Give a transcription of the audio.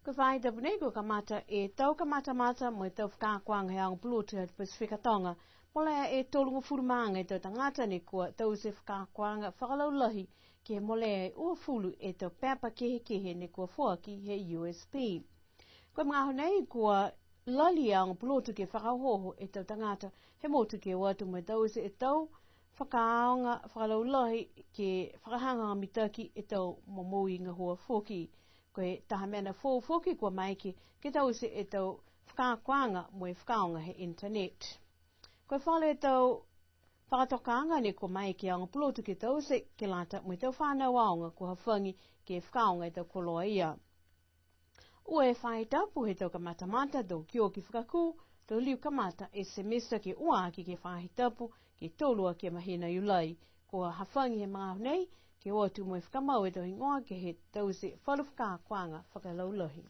Ko vai da bonego kamata e tau kamata mata mo e tau whakakwanga hea ang Bluetooth Pacifica tonga, mola e tolunga furumanga e tau tangata ni kua tau se whakakwanga whakalaulahi ke mole e uafulu e tau pepa kehe ni kua fuaki he USP. Koe mga honei kua lali ang Bluetooth ke whakahoho e tau tangata he motu ke watu mo e tau se e tau whakaonga whakalaulahi ke whakahanga mitaki e tau momoi ngā hua fuaki. Koe taha mena fuki kua maiki ke tau se e tau whakakwanga mo e whakaonga he internet. Koe whale e tau whakatokanga ni kua maiki ang Bluetooth ke tau se ke lata mo e tau whanau aonga kua hawhangi ke whakaonga e tau koloa ia. Ue whae tapu he tau kamata do kio ki whakaku, do liu kamata e semester ke uaki ke whae tapu ke tolua ke mahina yulai. Kua hawhangi he mga nei, ke otu mo e whakamau e tau hingoa ke he tau se whalu whakakwanga whakalaulahi.